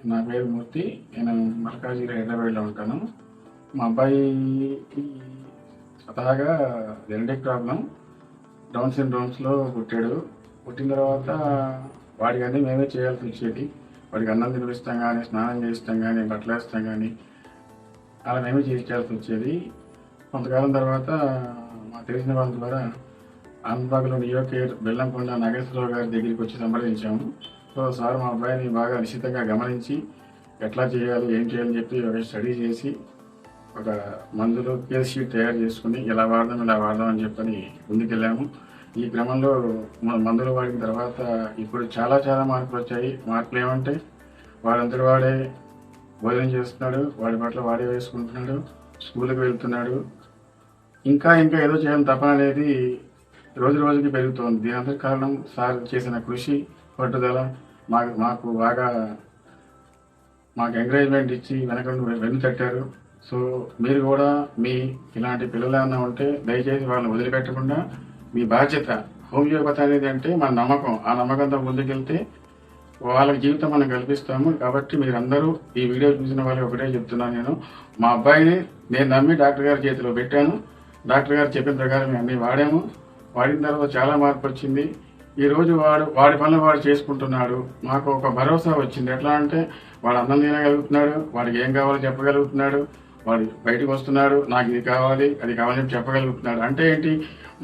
నా పేరు మూర్తి. నేను మల్కాజ్గిరి హైదరాబాద్లో ఉంటాను. మా అబ్బాయికి స్వతహాగా జెనెటిక్ ప్రాబ్లం, డౌన్ సిండ్రోమ్స్లో పుట్టాడు. పుట్టిన తర్వాత వాడికి అన్నీ మేమే చేయాల్సి వచ్చేది. వాడికి అన్నం తినిపిస్తాం కానీ, స్నానం చేయిస్తాం కానీ, బట్టలు వేస్తాం కానీ అలా మేమే చేయించాల్సి వచ్చేది. కొంతకాలం తర్వాత మాకు తెలిసిన వాళ్ళ ద్వారా ఆంధ్రబాగ్లో నియో కేర్ బెల్లంకొండ నాగేశ్వరరావు గారి దగ్గరికి వచ్చి సంప్రదించాము. సో సార్ మా అబ్బాయిని బాగా నిశ్చితంగా గమనించి ఎట్లా చేయాలి, ఏం చేయాలని చెప్పి ఒక స్టడీ చేసి ఒక మందులు కేస్ షీట్ తయారు చేసుకుని ఇలా వాడదాం అని చెప్పని ముందుకెళ్ళాము. ఈ క్రమంలో మందులు వాడిన తర్వాత ఇప్పుడు చాలా మార్పులు వచ్చాయి. మార్పులు ఏమంటే వాడంతటి వాడే భోజనం చేస్తున్నాడు, వాడి బట్టలు వాడే వేసుకుంటున్నాడు, స్కూల్కి వెళ్తున్నాడు. ఇంకా ఏదో చేయాలని తపన అనేది రోజుకి పెరుగుతోంది. దీని అంతటి కారణం సార్ చేసిన కృషి, పట్టుదల. మాకు బాగా ఎంకరేజ్మెంట్ ఇచ్చి వెన్ను తట్టారు. సో మీరు కూడా మీ ఇలాంటి పిల్లలు ఏమన్నా ఉంటే దయచేసి వాళ్ళని వదిలిపెట్టకుండా మీ బాధ్యత. హోమియోపతి అనేది అంటే మన నమ్మకం, ఆ నమ్మకంతో ముందుకెళ్తే వాళ్ళకి జీవితం మనం కల్పిస్తాము. కాబట్టి మీరందరూ ఈ వీడియో చూసిన వాళ్ళకి ఒకటే చెప్తున్నాను, మా అబ్బాయిని నేను నమ్మి డాక్టర్ గారి చేతిలో పెట్టాను. డాక్టర్ గారు చెప్పిన ప్రకారం అన్నీ వాడిన తర్వాత చాలా మార్పు వచ్చింది. ఈరోజు వాడి పనులు వాడు చేసుకుంటున్నాడు. మాకు ఒక భరోసా వచ్చింది. ఎట్లా అంటే వాడు అన్నం తినగలుగుతున్నాడు, వాడికి ఏం కావాలో చెప్పగలుగుతున్నాడు, వాడు బయటకు వస్తున్నాడు, నాకు ఇది కావాలి అది కావాలని చెప్పగలుగుతున్నాడు. అంటే ఏంటి,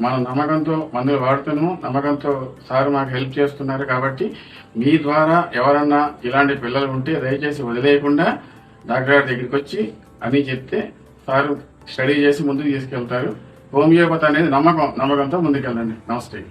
మన నమ్మకంతో మందులు వాడుతున్నాము, నమ్మకంతో సార్ మాకు హెల్ప్ చేస్తున్నారు. కాబట్టి మీ ద్వారా ఎవరన్నా ఇలాంటి పిల్లలు ఉంటే దయచేసి వదిలేయకుండా డాక్టర్ గారి దగ్గరికి వచ్చి అన్నీ చెప్తే సార్ స్టడీ చేసి ముందుకు తీసుకెళ్తారు. హోమియోపతి అనేది నమ్మకంతో ముందుకెళ్ళండి. నమస్తే.